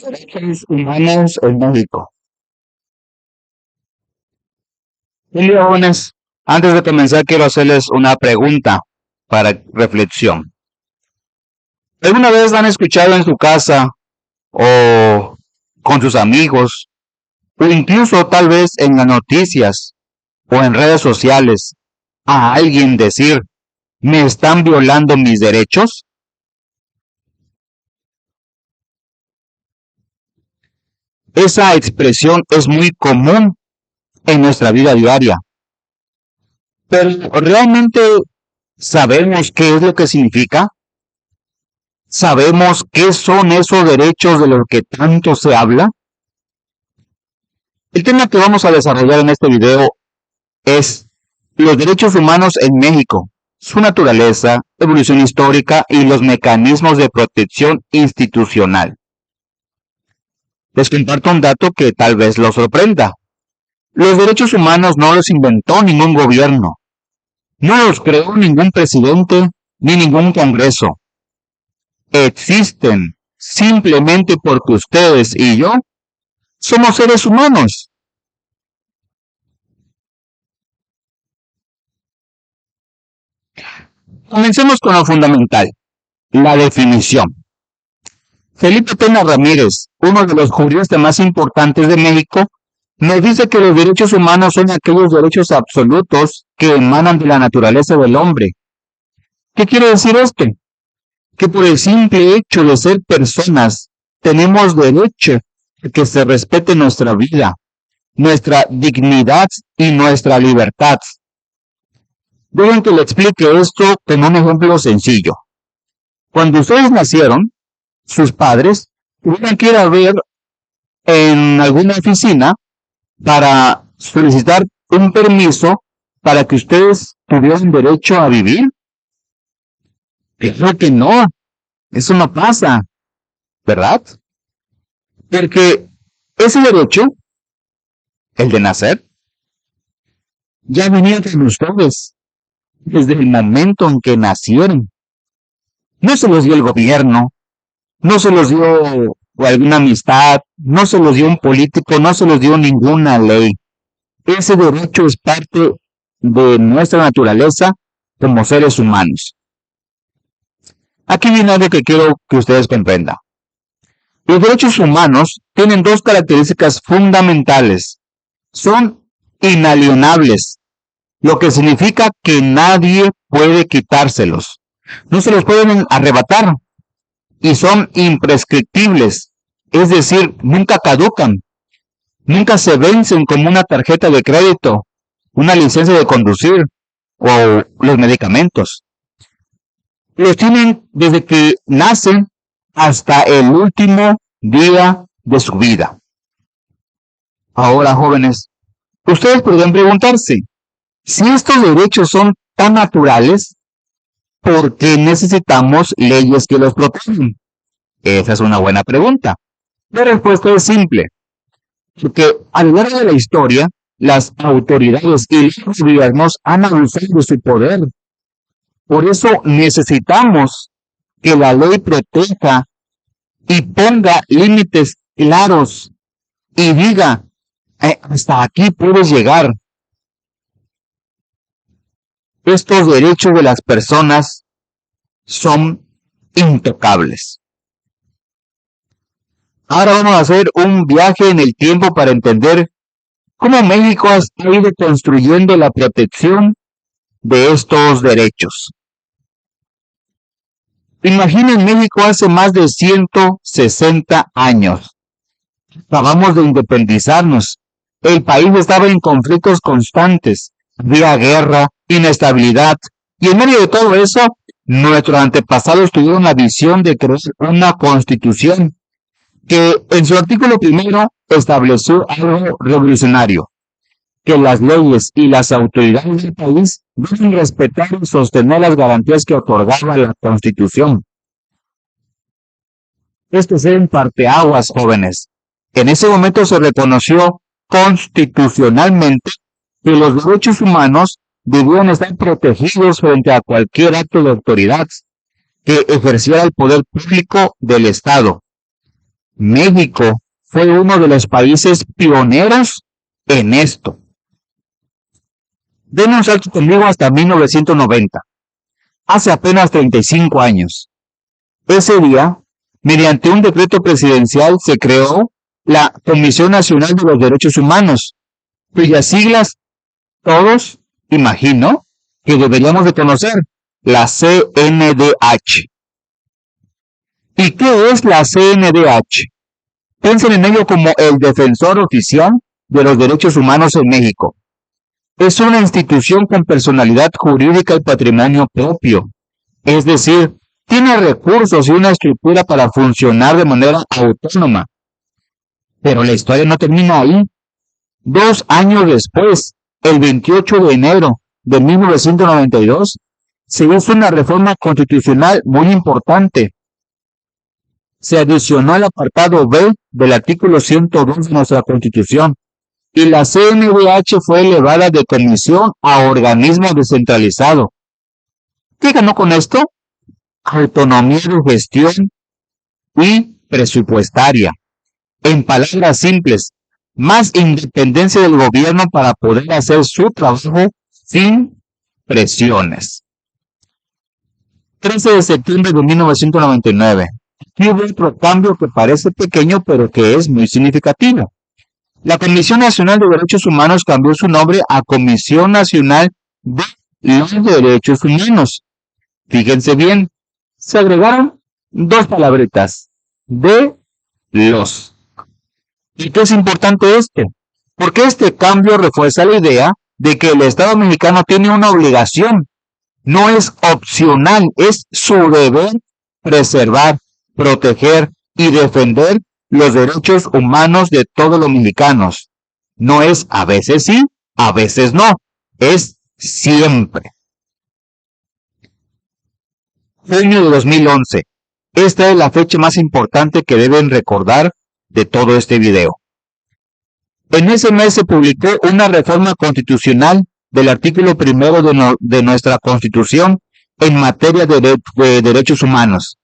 Derechos humanos en México. Bien, jóvenes, antes de comenzar quiero hacerles una pregunta para reflexión. ¿Alguna vez han escuchado en su casa o con sus amigos o incluso tal vez en las noticias o en redes sociales a alguien decir, ¿me están violando mis derechos? Esa expresión es muy común en nuestra vida diaria, pero ¿realmente sabemos qué es lo que significa? ¿Sabemos qué son esos derechos de los que tanto se habla? El tema que vamos a desarrollar en este video es los derechos humanos en México, su naturaleza, evolución histórica y los mecanismos de protección institucional. Les comparto un dato que tal vez los sorprenda. Los derechos humanos no los inventó ningún gobierno, no los creó ningún presidente ni ningún congreso. Existen simplemente porque ustedes y yo somos seres humanos. Comencemos con lo fundamental, la definición. Felipe Pena Ramírez, uno de los juristas más importantes de México, nos dice que los derechos humanos son aquellos derechos absolutos que emanan de la naturaleza del hombre. ¿Qué quiere decir esto? Que por el simple hecho de ser personas, tenemos derecho a que se respete nuestra vida, nuestra dignidad y nuestra libertad. Dejen que le explique esto con un ejemplo sencillo. Cuando ustedes nacieron, sus padres tuvieron que ir a ver en alguna oficina para solicitar un permiso para que ustedes tuvieran derecho a vivir. Claro que no, eso no pasa, ¿verdad? Porque ese derecho, el de nacer, ya venía con ustedes desde el momento en que nacieron. No se los dio el gobierno, no se los dio alguna amistad, no se los dio un político, no se los dio ninguna ley. Ese derecho es parte de nuestra naturaleza como seres humanos. Aquí viene algo que quiero que ustedes comprendan. Los derechos humanos tienen dos características fundamentales. Son inalienables, lo que significa que nadie puede quitárselos. No se los pueden arrebatar. Y son imprescriptibles, es decir, nunca caducan, nunca se vencen como una tarjeta de crédito, una licencia de conducir o los medicamentos. Los tienen desde que nacen hasta el último día de su vida. Ahora, jóvenes, ustedes podrían preguntarse, si estos derechos son tan naturales, ¿por qué necesitamos leyes que los protejan? Esa es una buena pregunta. La respuesta es simple. Porque a lo largo de la historia, las autoridades y los gobiernos han abusado de su poder. Por eso necesitamos que la ley proteja y ponga límites claros y diga, hasta aquí puedes llegar. Estos derechos de las personas son intocables. Ahora vamos a hacer un viaje en el tiempo para entender cómo México ha ido construyendo la protección de estos derechos. Imaginen México hace más de 160 años. Acabamos de independizarnos. El país estaba en conflictos constantes. Había guerra, inestabilidad. Y en medio de todo eso, nuestros antepasados tuvieron la visión de crear una constitución que en su artículo primero estableció algo revolucionario, que las leyes y las autoridades del país deben respetar y sostener las garantías que otorgaba la Constitución. Este es un parteaguas, jóvenes. En ese momento se reconoció constitucionalmente que los derechos humanos debían estar protegidos frente a cualquier acto de autoridad, que ejerciera el poder público del Estado. México fue uno de los países pioneros en esto. Den un salto conmigo hasta 1990, hace apenas 35 años. Ese día, mediante un decreto presidencial, se creó la Comisión Nacional de los Derechos Humanos, cuyas siglas todos, imagino, que deberíamos de conocer, la CNDH. ¿Y qué es la CNDH? Piensen en ello como el defensor oficial de los derechos humanos en México. Es una institución con personalidad jurídica y patrimonio propio, es decir, tiene recursos y una estructura para funcionar de manera autónoma. Pero la historia no termina ahí. 2 años después, el 28 de enero de 1992, se hizo una reforma constitucional muy importante. Se adicionó al apartado B del artículo 102 de nuestra Constitución y la CNDH fue elevada de comisión a organismo descentralizado. ¿Qué ganó con esto? Autonomía de gestión y presupuestaria. En palabras simples, más independencia del gobierno para poder hacer su trabajo sin presiones. 13 de septiembre de 1999. Aquí hubo otro cambio que parece pequeño, pero que es muy significativo. La Comisión Nacional de Derechos Humanos cambió su nombre a Comisión Nacional de los Derechos Humanos. Fíjense bien, se agregaron 2 palabritas, de los. ¿Y qué es importante esto? Porque este cambio refuerza la idea de que el Estado mexicano tiene una obligación. No es opcional, es su deber preservar, proteger y defender los derechos humanos de todos los mexicanos. No es a veces sí, a veces no, es siempre. Junio de 2011. Esta es la fecha más importante que deben recordar de todo este video. En ese mes se publicó una reforma constitucional del artículo 1 de nuestra Constitución en materia de derechos humanos.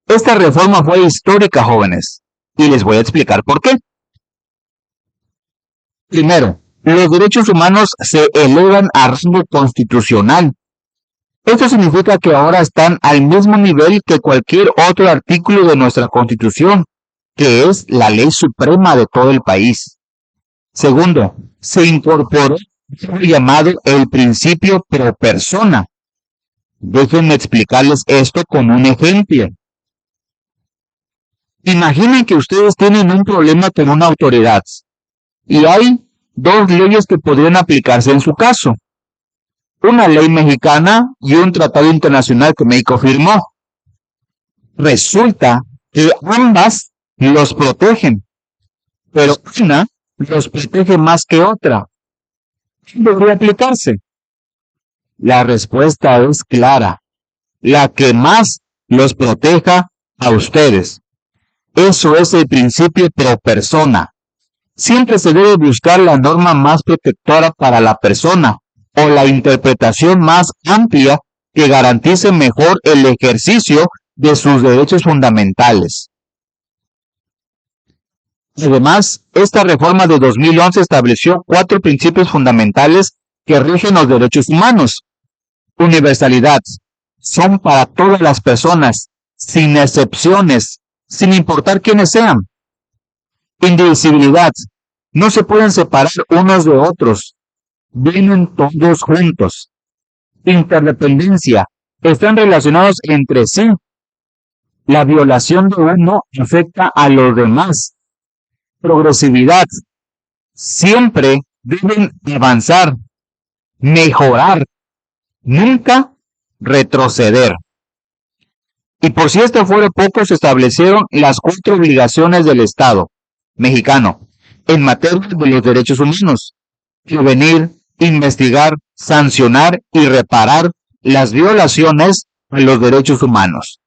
Esta reforma fue histórica, jóvenes, y les voy a explicar por qué. Primero, los derechos humanos se elevan a rango constitucional. Esto significa que ahora están al mismo nivel que cualquier otro artículo de nuestra Constitución, que es la ley suprema de todo el país. Segundo, se incorporó lo llamado el principio pro persona. Déjenme explicarles esto con un ejemplo. Imaginen que ustedes tienen un problema con una autoridad y hay 2 leyes que podrían aplicarse en su caso. Una ley mexicana y un tratado internacional que México firmó. Resulta que ambas los protegen, pero una los protege más que otra. ¿Qué debería aplicarse? La respuesta es clara. La que más los proteja a ustedes. Eso es el principio pro persona. Siempre se debe buscar la norma más protectora para la persona o la interpretación más amplia que garantice mejor el ejercicio de sus derechos fundamentales. Además, esta reforma de 2011 estableció 4 principios fundamentales que rigen los derechos humanos. Universalidad. Son para todas las personas, sin excepciones, sin importar quiénes sean. Indivisibilidad. No se pueden separar unos de otros. Vienen todos juntos. Interdependencia. Están relacionados entre sí. La violación de uno afecta a los demás. Progresividad. Siempre deben avanzar, mejorar, nunca retroceder. Y por si esto fuera poco, se establecieron las 4 obligaciones del Estado mexicano en materia de los derechos humanos: prevenir, investigar, sancionar y reparar las violaciones a los derechos humanos.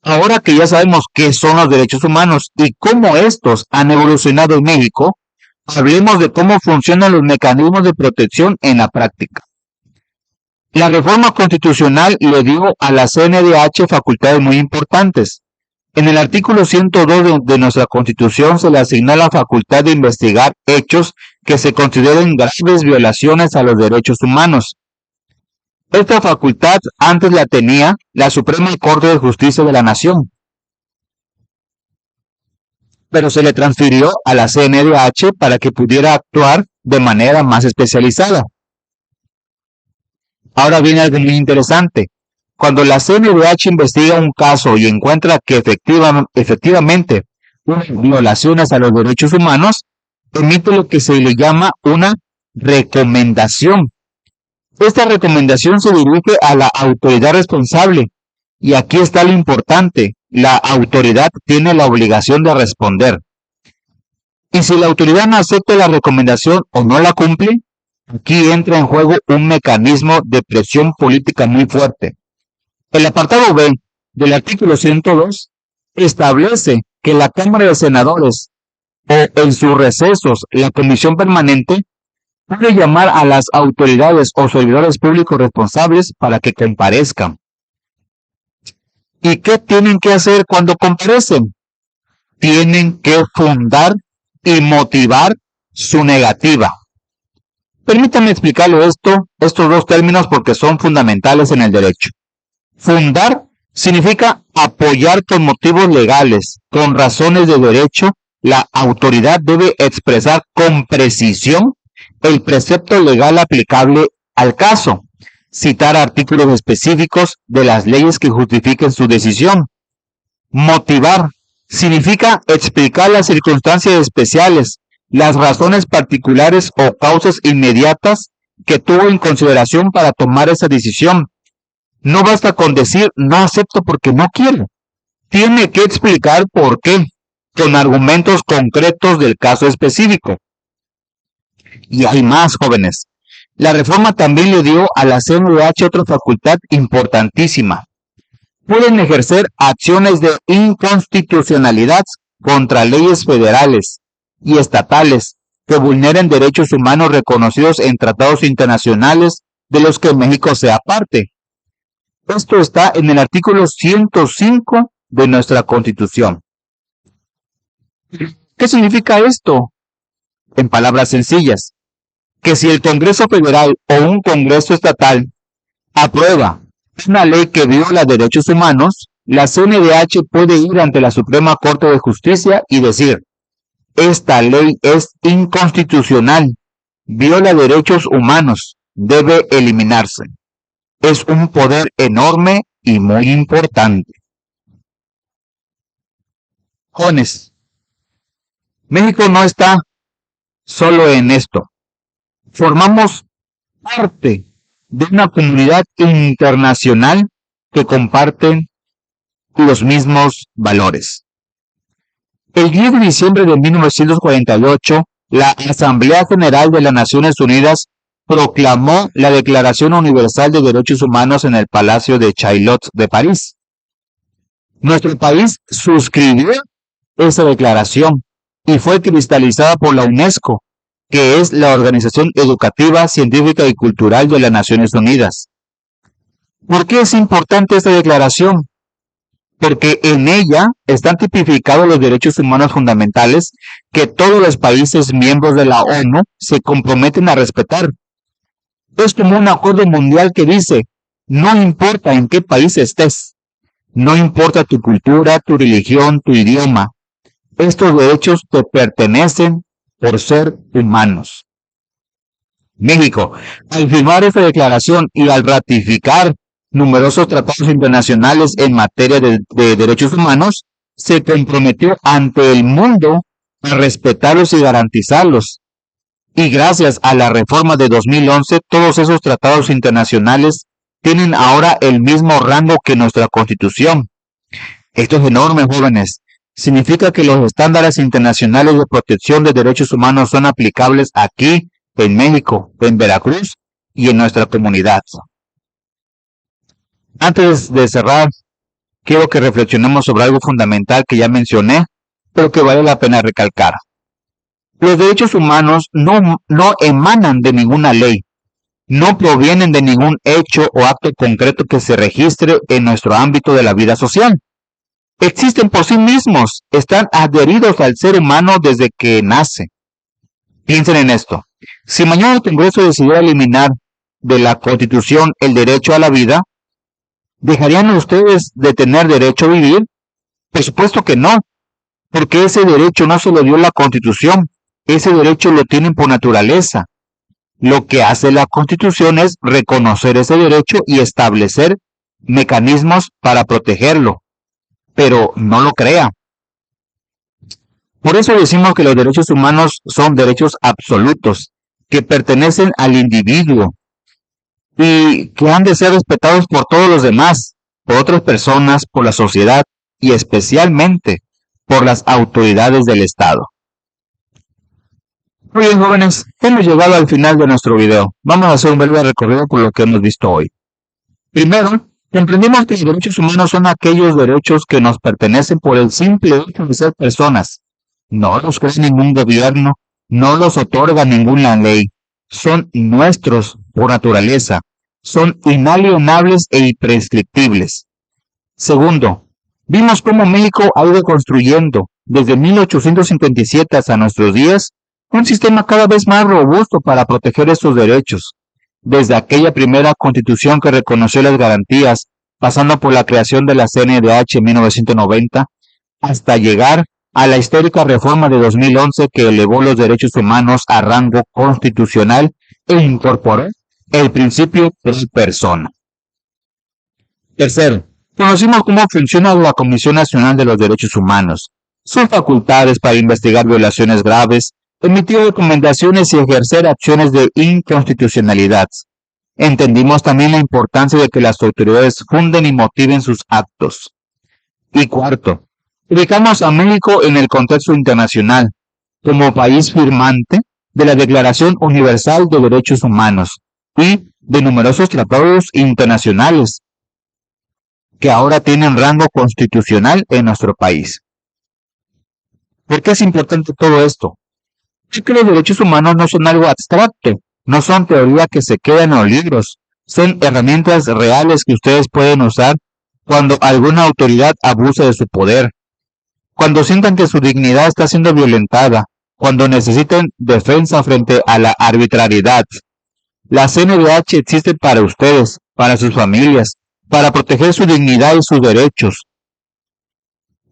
Ahora que ya sabemos qué son los derechos humanos y cómo estos han evolucionado en México, hablemos de cómo funcionan los mecanismos de protección en la práctica. La reforma constitucional le dio a la CNDH facultades muy importantes. En el artículo 102 de nuestra Constitución se le asignó la facultad de investigar hechos que se consideren graves violaciones a los derechos humanos. Esta facultad antes la tenía la Suprema Corte de Justicia de la Nación, pero se le transfirió a la CNDH para que pudiera actuar de manera más especializada. Ahora viene algo muy interesante. Cuando la CNDH investiga un caso y encuentra que efectivamente hubo violaciones a los derechos humanos, emite lo que se le llama una recomendación. Esta recomendación se dirige a la autoridad responsable, y aquí está lo importante: la autoridad tiene la obligación de responder. Y si la autoridad no acepta la recomendación o no la cumple, aquí entra en juego un mecanismo de presión política muy fuerte. El apartado B del artículo 102 establece que la Cámara de Senadores o en sus recesos la Comisión Permanente puede llamar a las autoridades o servidores públicos responsables para que comparezcan. ¿Y qué tienen que hacer cuando comparecen? Tienen que fundar y motivar su negativa. Permítanme explicarlo estos dos términos porque son fundamentales en el derecho. Fundar significa apoyar con motivos legales, con razones de derecho. La autoridad debe expresar con precisión el precepto legal aplicable al caso, citar artículos específicos de las leyes que justifiquen su decisión. Motivar significa explicar las circunstancias especiales, las razones particulares o causas inmediatas que tuvo en consideración para tomar esa decisión. No basta con decir no acepto porque no quiero. Tiene que explicar por qué, con argumentos concretos del caso específico. Y hay más, jóvenes. La reforma también le dio a la CNDH otra facultad importantísima. Pueden ejercer acciones de inconstitucionalidad contra leyes federales y estatales que vulneren derechos humanos reconocidos en tratados internacionales de los que México sea parte. Esto está en el artículo 105 de nuestra Constitución. ¿Qué significa esto? En palabras sencillas, que si el Congreso Federal o un Congreso Estatal aprueba una ley que viola derechos humanos, la CNDH puede ir ante la Suprema Corte de Justicia y decir: esta ley es inconstitucional, viola derechos humanos, debe eliminarse. Es un poder enorme y muy importante. Jóvenes, México no está solo en esto. Formamos parte de una comunidad internacional que comparten los mismos valores. El 10 de diciembre de 1948, la Asamblea General de las Naciones Unidas proclamó la Declaración Universal de Derechos Humanos en el Palacio de Chaillot de París. Nuestro país suscribió esa declaración y fue cristalizada por la UNESCO, que es la Organización Educativa, Científica y Cultural de las Naciones Unidas. ¿Por qué es importante esta declaración? Porque en ella están tipificados los derechos humanos fundamentales que todos los países miembros de la ONU se comprometen a respetar. Es como un acuerdo mundial que dice: no importa en qué país estés, no importa tu cultura, tu religión, tu idioma, estos derechos te pertenecen por ser humanos. México, al firmar esta declaración y al ratificar numerosos tratados internacionales en materia de derechos humanos, se comprometió ante el mundo a respetarlos y garantizarlos. Y gracias a la reforma de 2011, todos esos tratados internacionales tienen ahora el mismo rango que nuestra Constitución. Esto es enorme, jóvenes. Significa que los estándares internacionales de protección de derechos humanos son aplicables aquí, en México, en Veracruz y en nuestra comunidad. Antes de cerrar, quiero que reflexionemos sobre algo fundamental que ya mencioné, pero que vale la pena recalcar. Los derechos humanos no emanan de ninguna ley. no provienen de ningún hecho o acto concreto que se registre en nuestro ámbito de la vida social. Existen por sí mismos, están adheridos al ser humano desde que nace. Piensen en esto. Si mañana el Congreso decidiera eliminar de la Constitución el derecho a la vida, ¿dejarían ustedes de tener derecho a vivir? Por supuesto que no, porque ese derecho no se lo dio la Constitución, ese derecho lo tienen por naturaleza. Lo que hace la Constitución es reconocer ese derecho y establecer mecanismos para protegerlo, pero no lo crea. Por eso decimos que los derechos humanos son derechos absolutos, que pertenecen al individuo y que han de ser respetados por todos los demás, por otras personas, por la sociedad y especialmente por las autoridades del Estado. Muy bien, jóvenes, hemos llegado al final de nuestro video. Vamos a hacer un breve recorrido por lo que hemos visto hoy. Primero, comprendimos que los derechos humanos son aquellos derechos que nos pertenecen por el simple hecho de ser personas. No los crea ningún gobierno, no los otorga ninguna ley. Son nuestros por naturaleza. Son inalienables e imprescriptibles. Segundo, vimos cómo México ha ido construyendo, desde 1857 hasta nuestros días, un sistema cada vez más robusto para proteger estos derechos. Desde aquella primera constitución que reconoció las garantías, pasando por la creación de la CNDH en 1990, hasta llegar a la histórica reforma de 2011 que elevó los derechos humanos a rango constitucional e incorporó el principio de persona. Tercero, conocimos cómo funciona la Comisión Nacional de los Derechos Humanos, sus facultades para investigar violaciones graves, emitir recomendaciones y ejercer acciones de inconstitucionalidad. Entendimos también la importancia de que las autoridades funden y motiven sus actos. Y cuarto, ubicamos a México en el contexto internacional, como país firmante de la Declaración Universal de Derechos Humanos y de numerosos tratados internacionales que ahora tienen rango constitucional en nuestro país. ¿Por qué es importante todo esto? Es que los derechos humanos no son algo abstracto, no son teoría que se queda en los libros, son herramientas reales que ustedes pueden usar cuando alguna autoridad abusa de su poder, cuando sientan que su dignidad está siendo violentada, cuando necesiten defensa frente a la arbitrariedad. La CNDH existe para ustedes, para sus familias, para proteger su dignidad y sus derechos.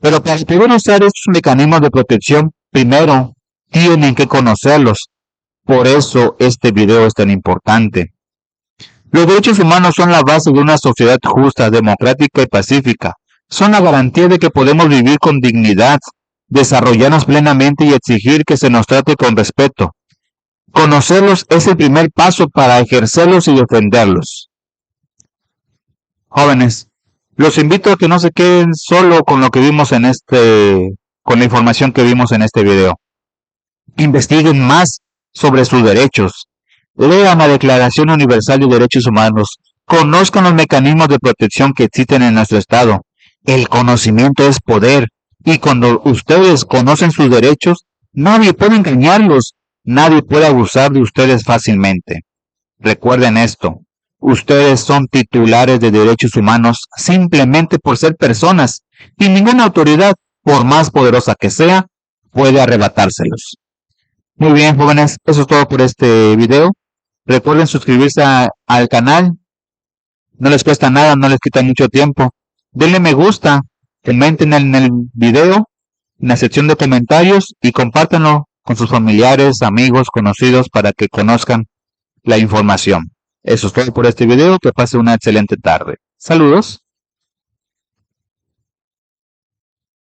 Pero para poder usar estos mecanismos de protección, primero tienen que conocerlos. Por eso este video es tan importante. Los derechos humanos son la base de una sociedad justa, democrática y pacífica. Son la garantía de que podemos vivir con dignidad, desarrollarnos plenamente y exigir que se nos trate con respeto. Conocerlos es el primer paso para ejercerlos y defenderlos. Jóvenes, los invito a que no se queden solo con lo que vimos con la información que vimos en este video. Investiguen más sobre sus derechos. Lean la Declaración Universal de Derechos Humanos. Conozcan los mecanismos de protección que existen en nuestro Estado. El conocimiento es poder. Y cuando ustedes conocen sus derechos, nadie puede engañarlos. Nadie puede abusar de ustedes fácilmente. Recuerden esto. Ustedes son titulares de derechos humanos simplemente por ser personas. Y ninguna autoridad, por más poderosa que sea, puede arrebatárselos. Muy bien, jóvenes, eso es todo por este video. Recuerden suscribirse al canal. No les cuesta nada, no les quita mucho tiempo. Denle me gusta, comenten en el video, en la sección de comentarios y compártanlo con sus familiares, amigos, conocidos para que conozcan la información. Eso es todo por este video. Que pase una excelente tarde. Saludos.